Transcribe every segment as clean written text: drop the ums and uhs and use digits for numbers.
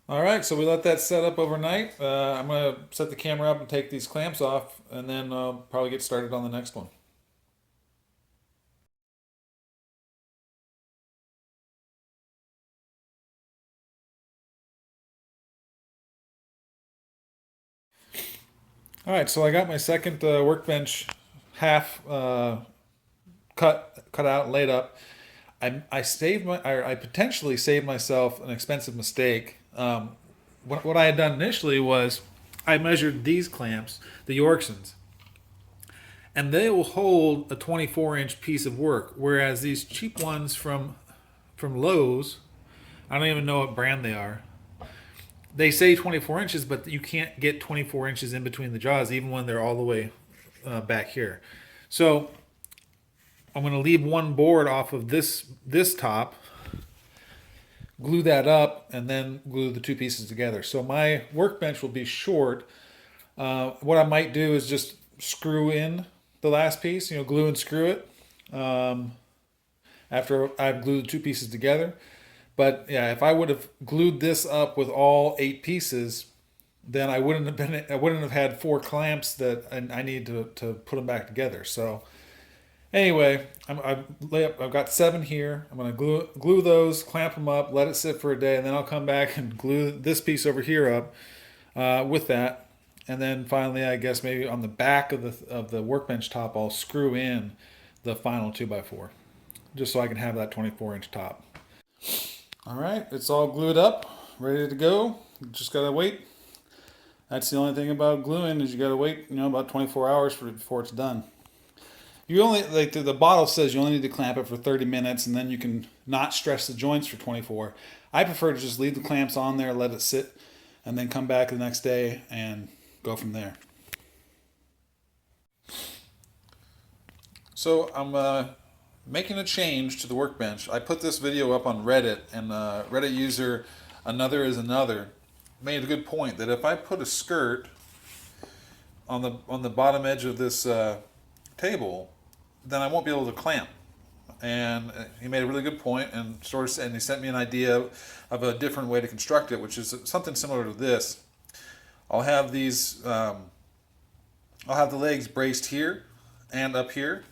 All right, so we let that set up overnight. I'm gonna set the camera up and take these clamps off, and then probably get started on the next one. All right, so I got my second workbench half cut out, and laid up. I potentially saved myself an expensive mistake. What I had done initially was I measured these clamps, the Yorksons, and they will hold a 24-inch piece of work, whereas these cheap ones from Lowe's, I don't even know what brand they are. They say 24 inches, but you can't get 24 inches in between the jaws, even when they're all the way back here. So I'm going to leave one board off of this top, glue that up, and then glue the two pieces together. So my workbench will be short. What I might do is just screw in the last piece, glue and screw it after I've glued the two pieces together. But yeah, if I would have glued this up with all 8 pieces, then I wouldn't have had 4 clamps that I need to put them back together. So anyway, I've got 7 here. I'm gonna glue those, clamp them up, let it sit for a day, and then I'll come back and glue this piece over here up with that. And then finally, I guess maybe on the back of the workbench top, I'll screw in the final 2x4, just so I can have that 24-inch top. All right, it's all glued up, ready to go. Just gotta wait. That's the only thing about gluing is you gotta wait, about 24 hours before it's done. You only like the bottle says you only need to clamp it for 30 minutes, and then you can not stress the joints for 24. I prefer to just leave the clamps on there, let it sit, and then come back the next day and go from there. So I'm making a change to the workbench. I put this video up on Reddit, and Reddit user Another is Another made a good point that if I put a skirt on the bottom edge of this table, then I won't be able to clamp. And he made a really good point, and and he sent me an idea of a different way to construct it, which is something similar to this. I'll have these, I'll have the legs braced here and up here,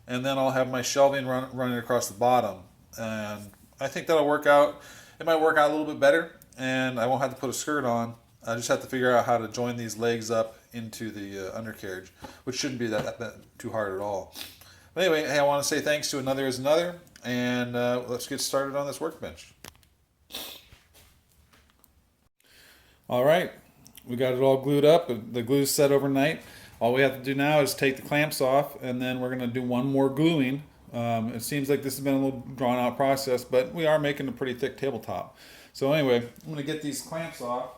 and then I'll have my shelving running across the bottom. And I think that'll work out. It might work out a little bit better, and I won't have to put a skirt on. I just have to figure out how to join these legs up into the undercarriage, which shouldn't be that too hard at all. But anyway, hey, I want to say thanks to Another is Another, and let's get started on this workbench. All right, we got it all glued up. The glue's set overnight. All we have to do now is take the clamps off, and then we're going to do one more gluing. It seems like this has been a little drawn out process, but we are making a pretty thick tabletop. So anyway, I'm going to get these clamps off.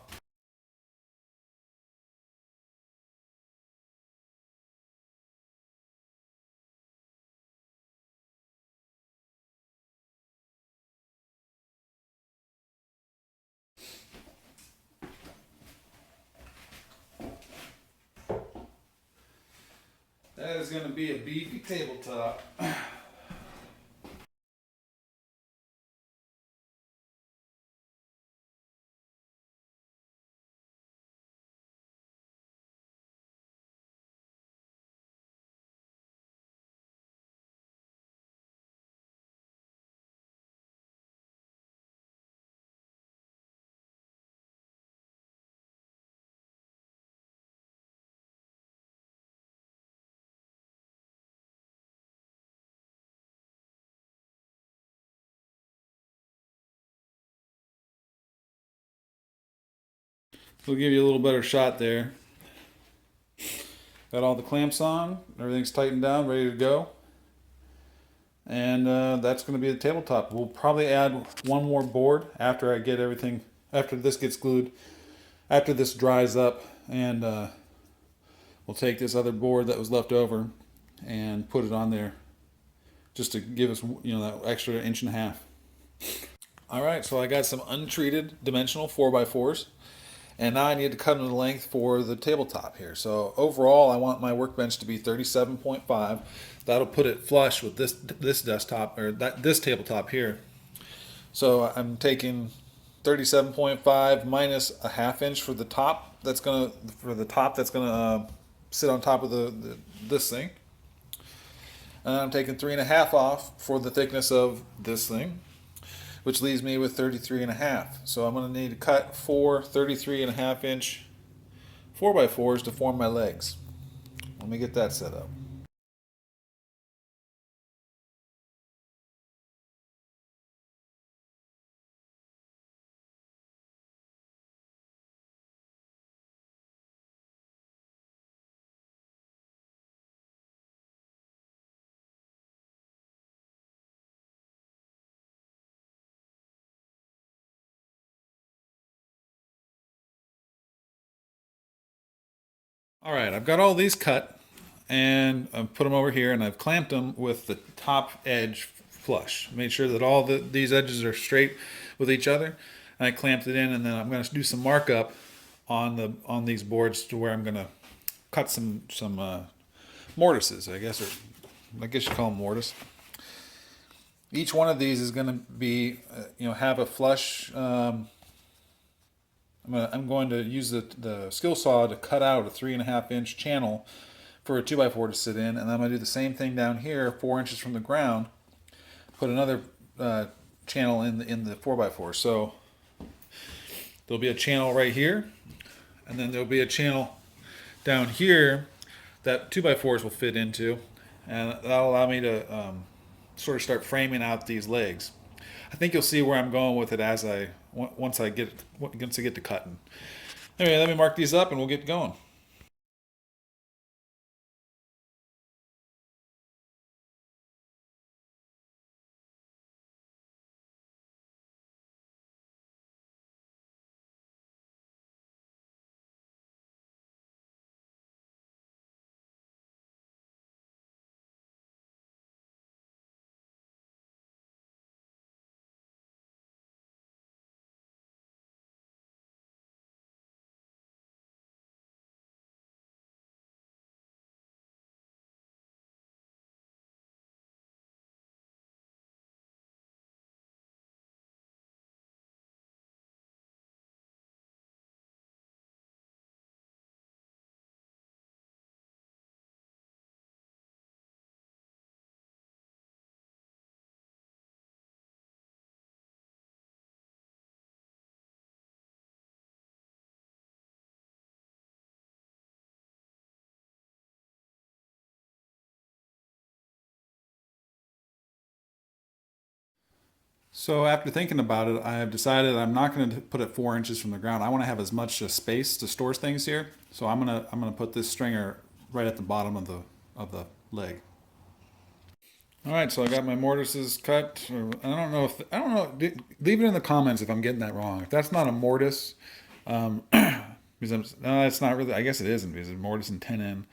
That is going to be a beefy tabletop. We'll give you a little better shot there. Got all the clamps on, everything's tightened down, ready to go. And that's going to be the tabletop. We'll probably add one more board after I get everything, after this gets glued, after this dries up, and we'll take this other board that was left over and put it on there just to give us, that extra inch and a half. All right, so I got some untreated dimensional 4x4s, and now I need to cut them to length for the tabletop here. So overall, I want my workbench to be 37.5. That'll put it flush with this desktop, or this tabletop here. So I'm taking 37.5 minus a ½ inch for the top. That's gonna sit on top of this thing. And I'm taking 3.5 off for the thickness of this thing, which leaves me with 33.5. So I'm going to need to cut 4 33.5 inch 4x4s to form my legs. Let me get that set up. All right, I've got all these cut and I've put them over here and I've clamped them with the top edge flush. Made sure that all these edges are straight with each other. And I clamped it in, and then I'm going to do some markup on these boards to where I'm going to cut some mortises, I guess, or I guess you call them mortise. Each one of these is going to be, have a flush. I'm going to use the skill saw to cut out a 3.5 inch channel for a 2x4 to sit in, and I'm going to do the same thing down here, 4 inches from the ground. Put another channel in the 4x4. So there'll be a channel right here, and then there'll be a channel down here that 2x4s will fit into, and that'll allow me to sort of start framing out these legs. I think you'll see where I'm going with it once I get to cutting. Anyway, let me mark these up and we'll get going. So after thinking about it, I have decided I'm not going to put it 4 inches from the ground. I want to have as much space to store things here. So I'm gonna put this stringer right at the bottom of the leg. All right, so I got my mortises cut. I don't know. Leave it in the comments if I'm getting that wrong. If that's not a mortise, because no, it's not really. I guess it isn't, because it's mortise and tenon.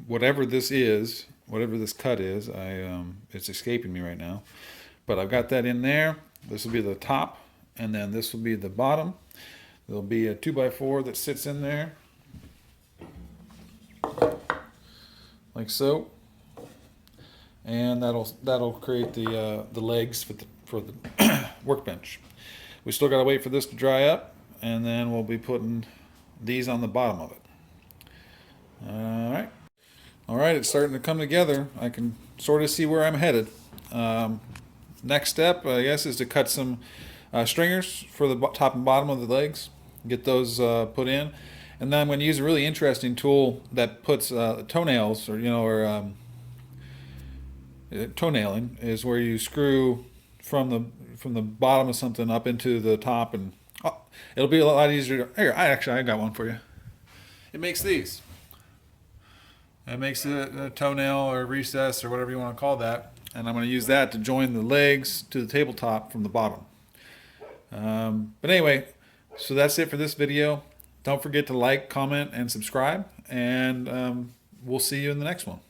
Whatever this is, whatever this cut is, it's escaping me right now. But I've got that in there. This will be the top, and then this will be the bottom. There'll be a 2x4 that sits in there, like so, and that'll create the legs for the workbench. We still gotta wait for this to dry up, and then we'll be putting these on the bottom of it. All right, it's starting to come together. I can sort of see where I'm headed. Next step, I guess, is to cut some stringers for the top and bottom of the legs. Get those put in, and then I'm going to use a really interesting tool that puts toenails, or toenailing is where you screw from the bottom of something up into the top, and it'll be a lot easier. Here, I got one for you. It makes these. It makes a toenail or recess or whatever you want to call that. And I'm going to use that to join the legs to the tabletop from the bottom. But anyway, so that's it for this video. Don't forget to like, comment, and subscribe. And we'll see you in the next one.